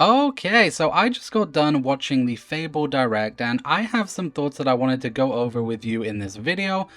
Okay, so I just got done watching the Fable Direct, and I have some thoughts that I wanted to go over with you in this video.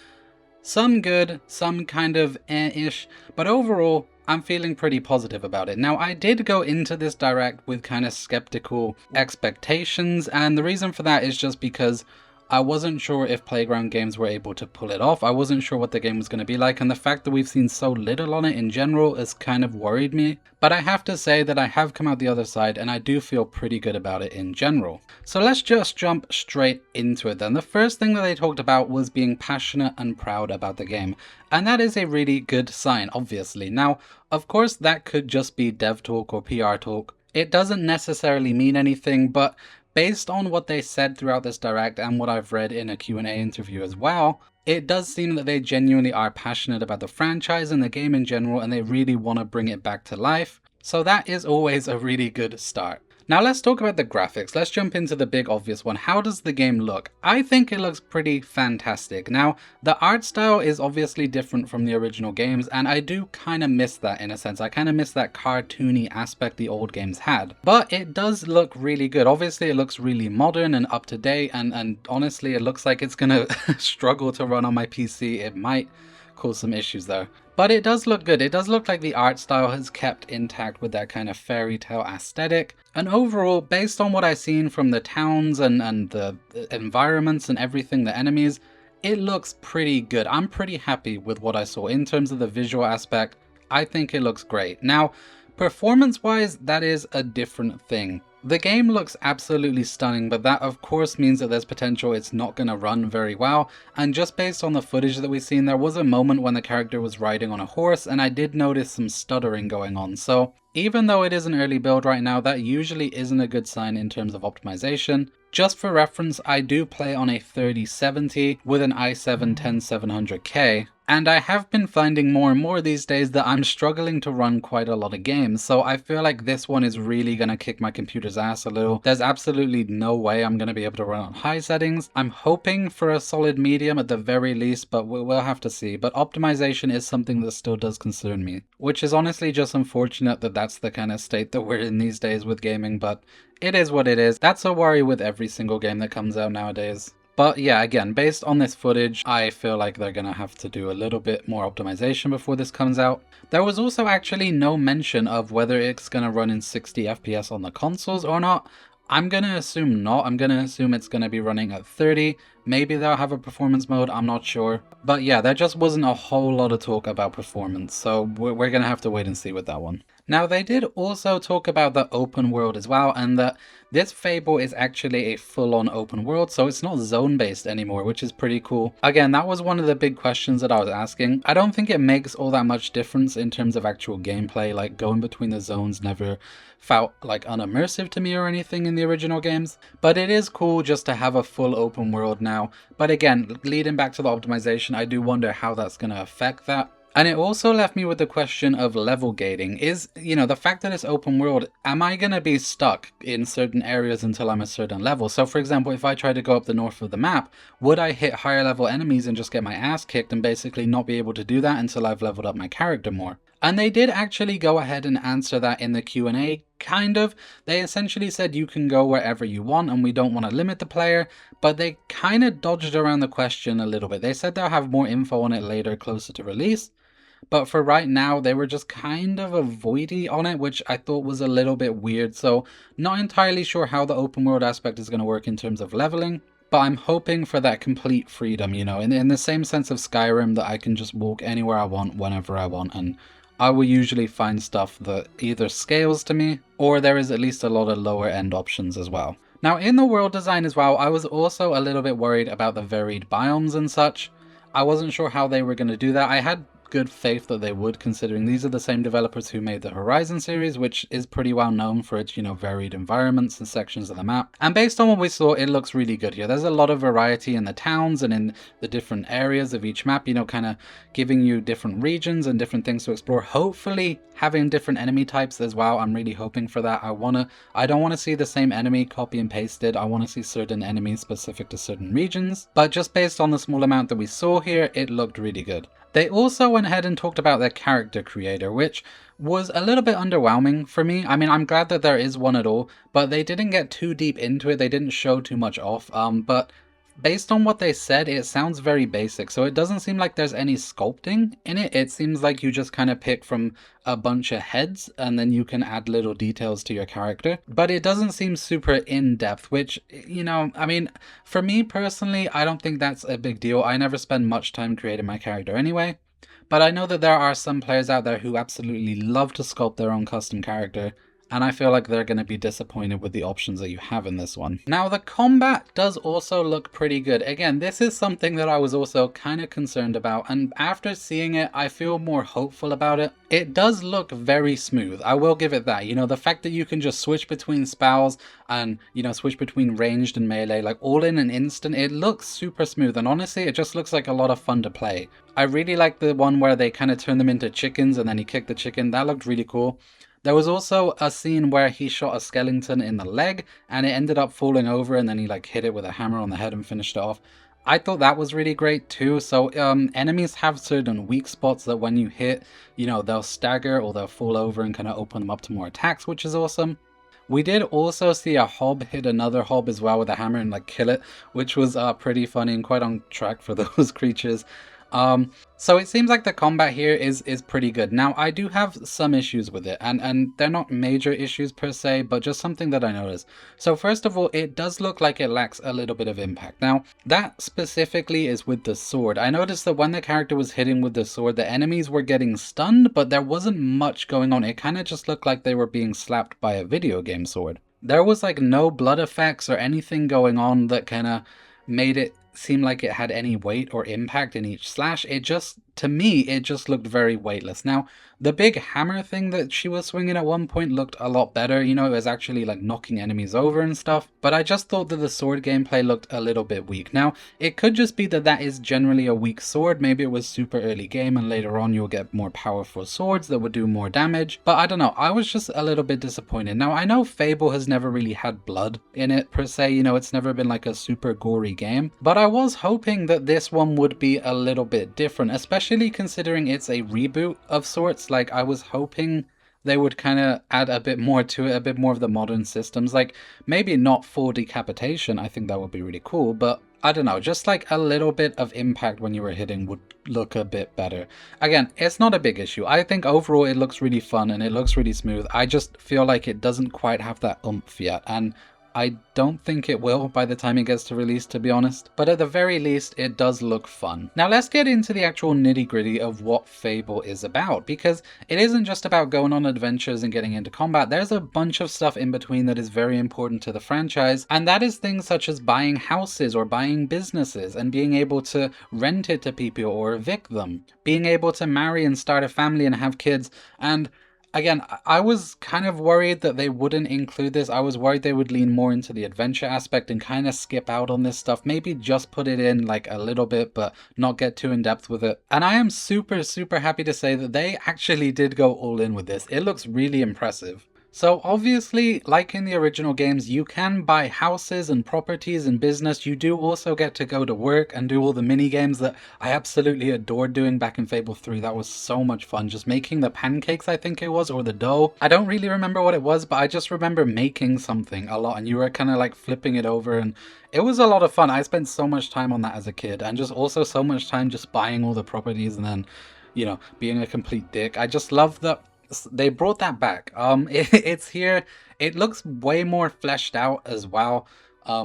Some good, some kind of eh-ish, but overall, I'm feeling pretty positive about it. Now, I did go into this Direct with kind of skeptical expectations, and the reason for that is just because I wasn't sure if Playground Games were able to pull it off. I wasn't sure what the game was going to be like, and the fact that we've seen so little on it in general has kind of worried me. But I have to say that I have come out the other side, and I do feel pretty good about it in general. So let's just jump straight into it then. The first thing that they talked about was being passionate and proud about the game, and that is a really good sign, obviously. Now, of course, that could just be dev talk or PR talk. It doesn't necessarily mean anything, but based on what they said throughout this Direct and what I've read in a Q&A interview as well, it does seem that they genuinely are passionate about the franchise and the game in general, and they really want to bring it back to life. So that is always a really good start. Now let's talk about the graphics. Let's jump into the big obvious one. How does the game look? I think it looks pretty fantastic. Now, the art style is obviously different from the original games, and I do kind of miss that in a sense. I kind of miss that cartoony aspect the old games had. But it does look really good. Obviously, it looks really modern and up to date, and honestly, it looks like it's gonna struggle to run on my PC. It might cause some issues though. But it does look good. It does look like the art style has kept intact with that kind of fairy tale aesthetic. And overall, based on what I've seen from the towns and the environments and everything, the enemies, it looks pretty good. I'm pretty happy with what I saw in terms of the visual aspect. I think it looks great. Now, performance-wise, that is a different thing. The game looks absolutely stunning, but that of course means that there's potential it's not going to run very well, and just based on the footage that we've seen, there was a moment when the character was riding on a horse, and I did notice some stuttering going on. So even though it is an early build right now, that usually isn't a good sign in terms of optimization. Just for reference, I do play on a 3070 with an i7-10700K, and I have been finding more and more these days that I'm struggling to run quite a lot of games, so I feel like this one is really going to kick my computer's ass a little. There's absolutely no way I'm going to be able to run on high settings. I'm hoping for a solid medium at the very least, but we'll have to see. But optimization is something that still does concern me, which is honestly just unfortunate that that's the kind of state that we're in these days with gaming, but it is what it is. That's a worry with every single game that comes out nowadays. But yeah, again, based on this footage, I feel like they're gonna have to do a little bit more optimization before this comes out. There was also actually no mention of whether it's gonna run in 60 FPS on the consoles or not. I'm gonna assume not. I'm gonna assume it's gonna be running at 30. Maybe they'll have a performance mode, I'm not sure. But yeah, there just wasn't a whole lot of talk about performance, so we're gonna have to wait and see with that one. Now, they did also talk about the open world as well, and that this Fable is actually a full-on open world, so it's not zone-based anymore, which is pretty cool. Again, that was one of the big questions that I was asking. I don't think it makes all that much difference in terms of actual gameplay, like going between the zones never felt like unimmersive to me or anything in the original games, but it is cool just to have a full open world now. But again, leading back to the optimization, I do wonder how that's going to affect that. And it also left me with the question of level gating. Is, the fact that it's open world, am I going to be stuck in certain areas until I'm a certain level? So for example, if I try to go up the north of the map, would I hit higher level enemies and just get my ass kicked and basically not be able to do that until I've leveled up my character more? And they did actually go ahead and answer that in the Q&A, kind of. They essentially said you can go wherever you want and we don't want to limit the player, but they kind of dodged around the question a little bit. They said they'll have more info on it later, closer to release. But for right now, they were just kind of avoidy on it, which I thought was a little bit weird. So not entirely sure how the open world aspect is going to work in terms of leveling. But I'm hoping for that complete freedom, in the same sense of Skyrim, that I can just walk anywhere I want, whenever I want. And I will usually find stuff that either scales to me, or there is at least a lot of lower end options as well. Now in the world design as well, I was also a little bit worried about the varied biomes and such. I wasn't sure how they were going to do that. I had good faith that they would, considering these are the same developers who made the Horizon series, which is pretty well known for its, varied environments and sections of the map. And based on what we saw, it looks really good here. There's a lot of variety in the towns and in the different areas of each map, kind of giving you different regions and different things to explore. Hopefully having different enemy types as well. I'm really hoping for that. I don't want to see the same enemy copy and pasted. I want to see certain enemies specific to certain regions. But just based on the small amount that we saw here, it looked really good. They also went ahead and talked about their character creator, which was a little bit underwhelming for me. I mean, I'm glad that there is one at all, but they didn't get too deep into it. They didn't show too much off. But based on what they said, it sounds very basic, so it doesn't seem like there's any sculpting in it. It seems like you just kind of pick from a bunch of heads and then you can add little details to your character. But it doesn't seem super in-depth, which, you know, I mean, for me personally, I don't think that's a big deal. I never spend much time creating my character anyway. But I know that there are some players out there who absolutely love to sculpt their own custom character, and I feel like they're going to be disappointed with the options that you have in this one. Now, the combat does also look pretty good. Again, this is something that I was also kind of concerned about, and after seeing it, I feel more hopeful about it. It does look very smooth, I will give it that. You know, the fact that you can just switch between spells and, you know, switch between ranged and melee, like all in an instant, it looks super smooth, and honestly, it just looks like a lot of fun to play. I really like the one where they kind of turn them into chickens and then he kicked the chicken. That looked really cool. There was also a scene where he shot a skeleton in the leg and it ended up falling over, and then he like hit it with a hammer on the head and finished it off. I thought that was really great too. So enemies have certain weak spots that when you hit, you know, they'll stagger or they'll fall over and kind of open them up to more attacks, which is awesome. We did also see a hob hit another hob as well with a hammer and like kill it, which was pretty funny and quite on track for those creatures. So it seems like the combat here is pretty good. Now, I do have some issues with it, and they're not major issues per se, but just something that I noticed. So first of all, it does look like it lacks a little bit of impact. Now, that specifically is with the sword. I noticed that when the character was hitting with the sword, the enemies were getting stunned, but there wasn't much going on. It kind of just looked like they were being slapped by a video game sword. There was like no blood effects or anything going on that kind of made it seem like it had any weight or impact in each slash. It just, to me, it just looked very weightless. Now, the big hammer thing that she was swinging at one point looked a lot better. You know, it was actually like knocking enemies over and stuff. But I just thought that the sword gameplay looked a little bit weak. Now, it could just be that that is generally a weak sword. Maybe it was super early game and later on you'll get more powerful swords that would do more damage. But I don't know, I was just a little bit disappointed. Now, I know Fable has never really had blood in it per se. You know, it's never been like a super gory game. But I was hoping that this one would be a little bit different, especially considering it's a reboot of sorts. Like, I was hoping they would kind of add a bit more to it, a bit more of the modern systems. Like, maybe not full decapitation, I think that would be really cool, but I don't know, just like a little bit of impact when you were hitting would look a bit better. Again, it's not a big issue. I think overall it looks really fun and it looks really smooth. I just feel like it doesn't quite have that oomph yet, and I don't think it will by the time it gets to release, to be honest, but at the very least, it does look fun. Now let's get into the actual nitty-gritty of what Fable is about, because it isn't just about going on adventures and getting into combat. There's a bunch of stuff in between that is very important to the franchise, and that is things such as buying houses or buying businesses and being able to rent it to people or evict them, being able to marry and start a family and have kids. And again, I was kind of worried that they wouldn't include this. I was worried they would lean more into the adventure aspect and kind of skip out on this stuff. Maybe just put it in like a little bit, but not get too in depth with it. And I am super, super happy to say that they actually did go all in with this. It looks really impressive. So obviously, like in the original games, you can buy houses and properties and business. You do also get to go to work and do all the mini games that I absolutely adored doing back in Fable 3. That was so much fun. Just making the pancakes, I think it was, or the dough. I don't really remember what it was, but I just remember making something a lot and you were kind of like flipping it over, and it was a lot of fun. I spent so much time on that as a kid, and just also so much time just buying all the properties and then, you know, being a complete dick. I just love that they brought that back. It's here. It looks way more fleshed out as well,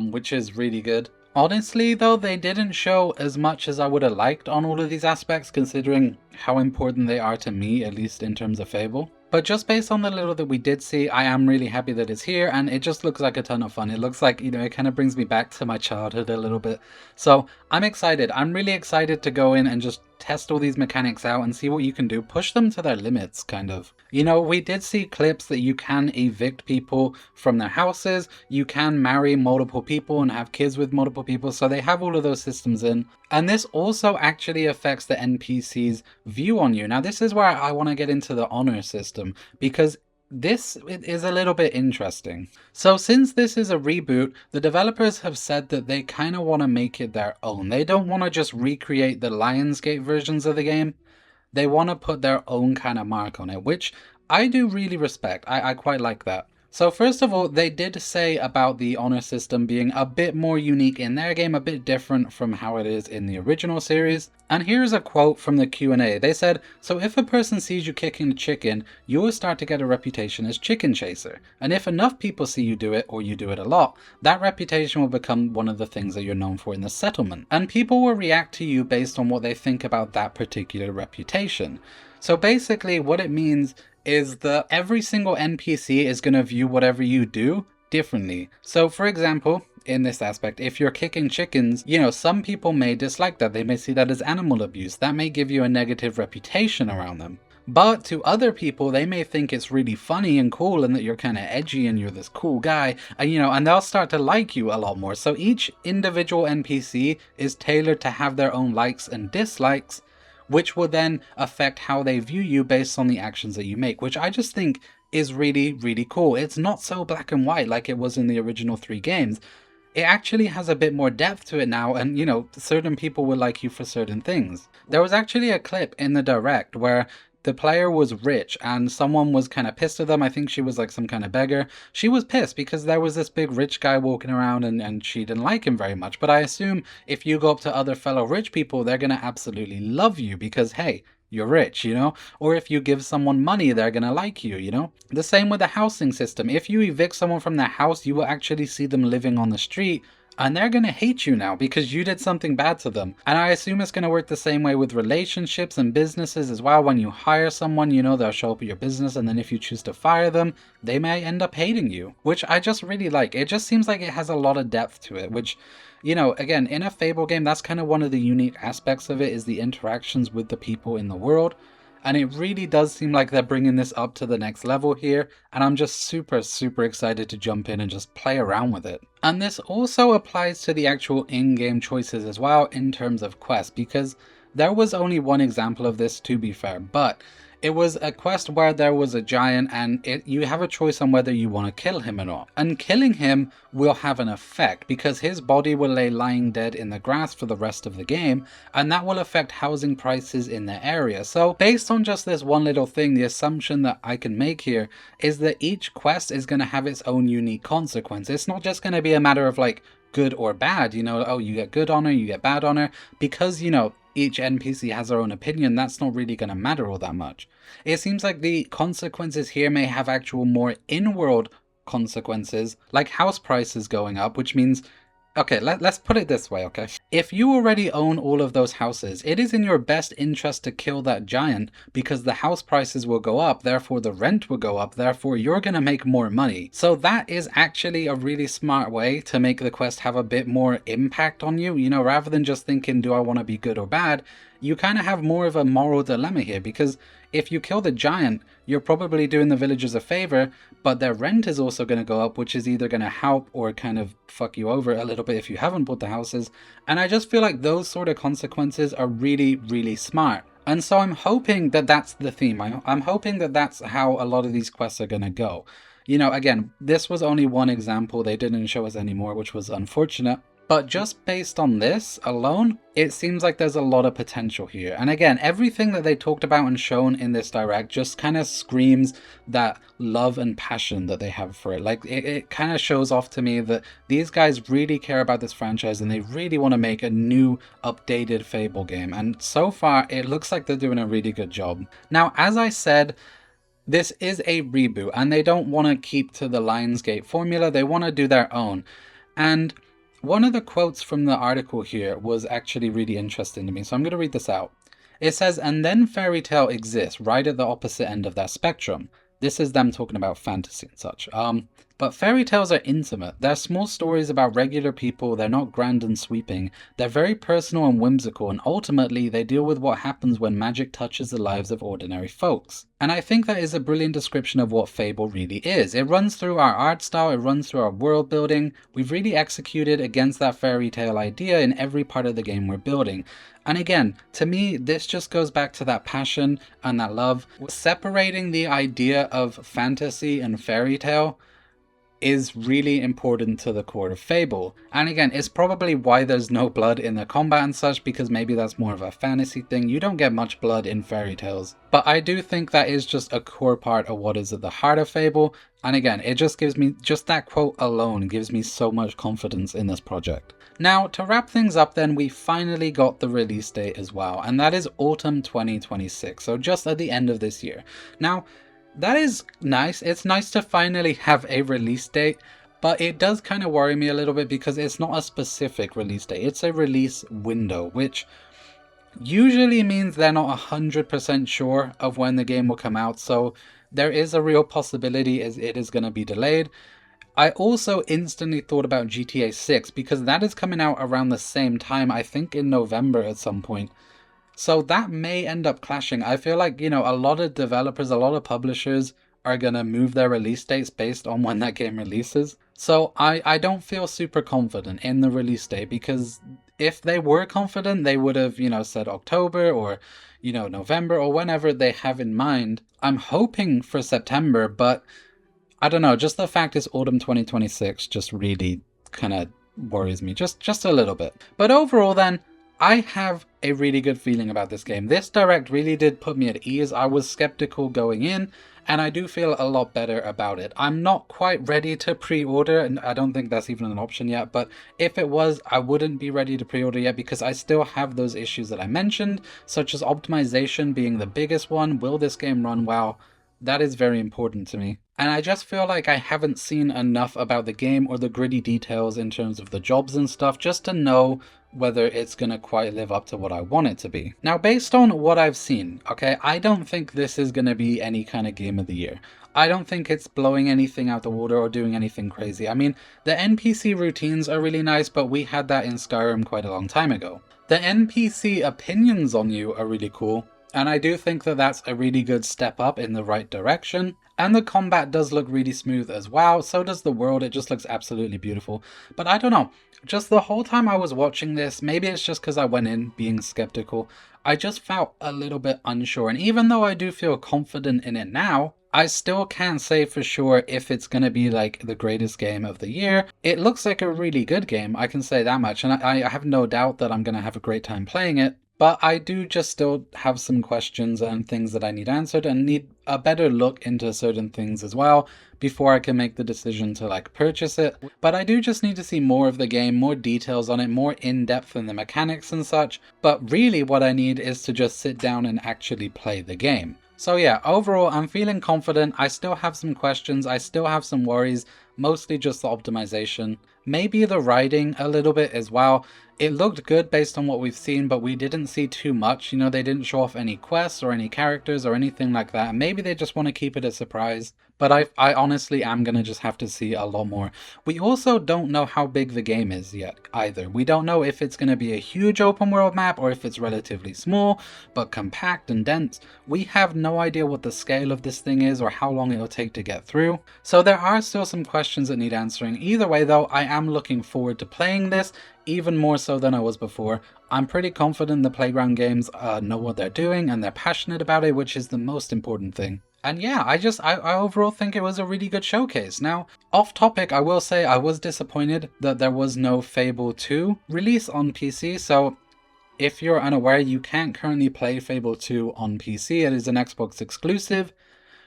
which is really good. Honestly though, they didn't show as much as I would have liked on all of these aspects, considering how important they are to me, at least in terms of Fable. But just based on the little that we did see, I am really happy that it's here, and it just looks like a ton of fun. It looks like, you know, it kind of brings me back to my childhood a little bit. So I'm excited. I'm really excited to go in and just test all these mechanics out and see what you can do. Push them to their limits, kind of. You know, we did see clips that you can evict people from their houses. You can marry multiple people and have kids with multiple people. So they have all of those systems in. And this also actually affects the NPC's view on you. Now, this is where I want to get into the honor system, because this is a little bit interesting. So since this is a reboot, the developers have said that they kind of want to make it their own. They don't want to just recreate the Lionsgate versions of the game. They want to put their own kind of mark on it, which I do really respect. I quite like that. So first of all, they did say about the honor system being a bit more unique in their game, a bit different from how it is in the original series. And here's a quote from the Q&A. They said, "So if a person sees you kicking a chicken, you will start to get a reputation as chicken chaser. And if enough people see you do it, or you do it a lot, that reputation will become one of the things that you're known for in the settlement. And people will react to you based on what they think about that particular reputation." So basically what it means is that every single NPC is going to view whatever you do differently. So for example, in this aspect, if you're kicking chickens, you know, some people may dislike that. They may see that as animal abuse. That may give you a negative reputation around them. But to other people, they may think it's really funny and cool and that you're kind of edgy and you're this cool guy, and you know, and they'll start to like you a lot more. So each individual NPC is tailored to have their own likes and dislikes, which will then affect how they view you based on the actions that you make, which I just think is really, really cool. It's not so black and white like it was in the original 3 games. It actually has a bit more depth to it now, and you know, certain people will like you for certain things. There was actually a clip in the Direct where the player was rich and someone was kind of pissed at them. I think she was like some kind of beggar. She was pissed because there was this big rich guy walking around and she didn't like him very much. But I assume if you go up to other fellow rich people, they're going to absolutely love you because, hey, you're rich, you know? Or if you give someone money, they're gonna like you, you know? The same with the housing system. If you evict someone from their house, you will actually see them living on the street, and they're gonna hate you now because you did something bad to them. And I assume it's gonna work the same way with relationships and businesses as well. When you hire someone, you know, they'll show up at your business, and then if you choose to fire them, they may end up hating you, which I just really like. It just seems like it has a lot of depth to it, which, you know, again, in a Fable game, that's kind of one of the unique aspects of it, is the interactions with the people in the world. And it really does seem like they're bringing this up to the next level here, and I'm just super, super excited to jump in and just play around with it. And this also applies to the actual in-game choices as well in terms of quests, because there was only one example of this, to be fair, but it was a quest where there was a giant, and you have a choice on whether you want to kill him or not. And killing him will have an effect because his body will lay lying dead in the grass for the rest of the game, and that will affect housing prices in the area. So based on just this one little thing, the assumption that I can make here is that each quest is going to have its own unique consequence. It's not just going to be a matter of like good or bad, you know, oh, you get good honor, you get bad honor, because, you know, each NPC has their own opinion. That's not really going to matter all that much. It seems like the consequences here may have actual more in-world consequences, like house prices going up, which means, okay, let's put it this way, okay? If you already own all of those houses, it is in your best interest to kill that giant because the house prices will go up, therefore the rent will go up, therefore you're gonna make more money. So that is actually a really smart way to make the quest have a bit more impact on you, you know, rather than just thinking, do I want to be good or bad? You kind of have more of a moral dilemma here, because if you kill the giant, you're probably doing the villagers a favor, but their rent is also going to go up, which is either going to help or kind of fuck you over a little bit if you haven't bought the houses. And I just feel like those sort of consequences are really, really smart. And so I'm hoping that that's the theme. I'm hoping that that's how a lot of these quests are going to go. You know, again, this was only one example. They didn't show us any more, which was unfortunate. But just based on this alone, it seems like there's a lot of potential here. And again, everything that they talked about and shown in this direct just kind of screams that love and passion that they have for it. Like, it kind of shows off to me that these guys really care about this franchise and they really want to make a new, updated Fable game. And so far, it looks like they're doing a really good job. Now, as I said, this is a reboot and they don't want to keep to the Lionsgate formula. They want to do their own. And one of the quotes from the article here was actually really interesting to me, so I'm going to read this out. It says, "And then fairy tale exists right at the opposite end of that spectrum." This is them talking about fantasy and such. But fairy tales are intimate. They're small stories about regular people. They're not grand and sweeping. They're very personal and whimsical, and ultimately they deal with what happens when magic touches the lives of ordinary folks. And I think that is a brilliant description of what Fable really is. It runs through our art style, it runs through our world building. We've really executed against that fairy tale idea in every part of the game we're building. And again, to me, this just goes back to that passion and that love. Separating the idea of fantasy and fairy tale, is really important to the core of Fable. And again, it's probably why there's no blood in the combat and such, because maybe that's more of a fantasy thing. You don't get much blood in fairy tales. But I do think that is just a core part of what is at the heart of Fable. And again, it just gives me, just that quote alone gives me so much confidence in this project. Now, to wrap things up then, we finally got the release date as well, and that is autumn 2026, so just at the end of this year. Now, that is nice. It's nice to finally have a release date, but it does kind of worry me a little bit because it's not a specific release date. It's a release window, which usually means they're not 100% sure of when the game will come out, so there is a real possibility as it is going to be delayed. I also instantly thought about GTA 6 because that is coming out around the same time, I think in November at some point. So that may end up clashing. I feel like, you know, a lot of developers, a lot of publishers are going to move their release dates based on when that game releases. So I don't feel super confident in the release date, because if they were confident, they would have, you know, said October or, you know, November or whenever they have in mind. I'm hoping for September, but I don't know. Just the fact it's autumn 2026 just really kind of worries me just a little bit. But overall then, I have a really good feeling about this game. This Direct really did put me at ease. I was skeptical going in, and I do feel a lot better about it. I'm not quite ready to pre-order, and I don't think that's even an option yet, but if it was, I wouldn't be ready to pre-order yet because I still have those issues that I mentioned, such as optimization being the biggest one. Will this game run well? That is very important to me. And I just feel like I haven't seen enough about the game or the gritty details in terms of the jobs and stuff just to know whether it's gonna quite live up to what I want it to be. Now, based on what I've seen, okay, I don't think this is gonna be any kind of game of the year. I don't think it's blowing anything out the water or doing anything crazy. I mean, the NPC routines are really nice, but we had that in Skyrim quite a long time ago. The NPC opinions on you are really cool, and I do think that that's a really good step up in the right direction. And the combat does look really smooth as well, so does the world. It just looks absolutely beautiful. But I don't know, just the whole time I was watching this, maybe it's just because I went in being skeptical, I just felt a little bit unsure. And even though I do feel confident in it now, I still can't say for sure if it's going to be like the greatest game of the year. It looks like a really good game, I can say that much, and I have no doubt that I'm going to have a great time playing it. But I do just still have some questions and things that I need answered and need a better look into certain things as well before I can make the decision to like purchase it. But I do just need to see more of the game, more details on it, more in-depth in the mechanics and such. But really what I need is to just sit down and actually play the game. So yeah, overall I'm feeling confident. I still have some questions, I still have some worries, mostly just the optimization. Maybe the writing a little bit as well. It looked good based on what we've seen, but we didn't see too much. You know, they didn't show off any quests or any characters or anything like that. Maybe they just want to keep it a surprise. But I honestly am going to just have to see a lot more. We also don't know how big the game is yet either. We don't know if it's going to be a huge open world map or if it's relatively small, but compact and dense. We have no idea what the scale of this thing is or how long it'll take to get through. So there are still some questions that need answering. Either way though, I am looking forward to playing this even more so than I was before. I'm pretty confident the Playground Games know what they're doing and they're passionate about it, which is the most important thing. And yeah, I overall think it was a really good showcase. Now, off topic, I will say I was disappointed that there was no Fable 2 release on PC. So if you're unaware, you can't currently play Fable 2 on PC. It is an Xbox exclusive.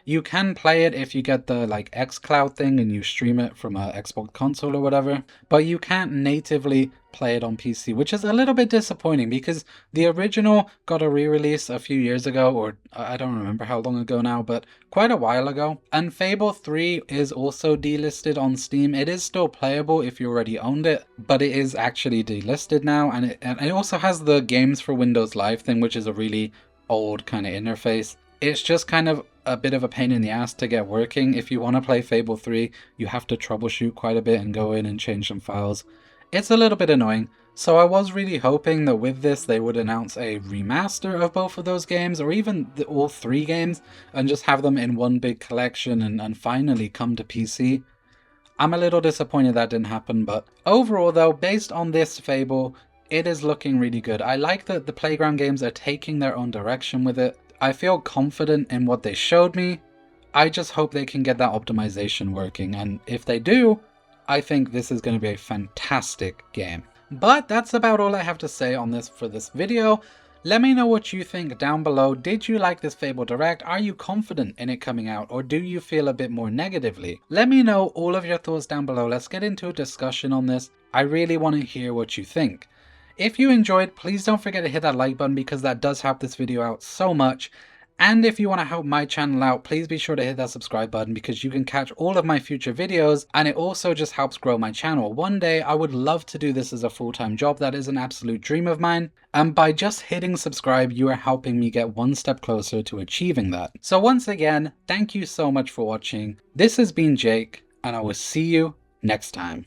You can play it if you get the like xCloud thing and you stream it from a Xbox console or whatever, but you can't natively play it on PC, which is a little bit disappointing because the original got a re-release a few years ago, or I don't remember how long ago now, but quite a while ago. And Fable 3 is also delisted on Steam. It is still playable if you already owned it, but it is actually delisted now, and it also has the Games for Windows Live thing, which is a really old kind of interface. It's just kind of a bit of a pain in the ass to get working. If you want to play Fable 3, you have to troubleshoot quite a bit and go in and change some files. It's a little bit annoying. So I was really hoping that with this they would announce a remaster of both of those games, or even all three games, and just have them in one big collection and finally come to PC. I'm a little disappointed that didn't happen, but overall though, based on this Fable, it is looking really good. I like that the Playground Games are taking their own direction with it. I feel confident in what they showed me. I just hope they can get that optimization working, and if they do, I think this is going to be a fantastic game. But that's about all I have to say on this for this video. Let me know what you think down below. Did you like this Fable Direct? Are you confident in it coming out, or do you feel a bit more negatively? Let me know all of your thoughts down below. Let's get into a discussion on this. I really want to hear what you think. If you enjoyed, please don't forget to hit that like button because that does help this video out so much. And if you want to help my channel out, please be sure to hit that subscribe button because you can catch all of my future videos, and it also just helps grow my channel. One day I would love to do this as a full-time job. That is an absolute dream of mine. And by just hitting subscribe, you are helping me get one step closer to achieving that. So once again, thank you so much for watching. This has been Jake, and I will see you next time.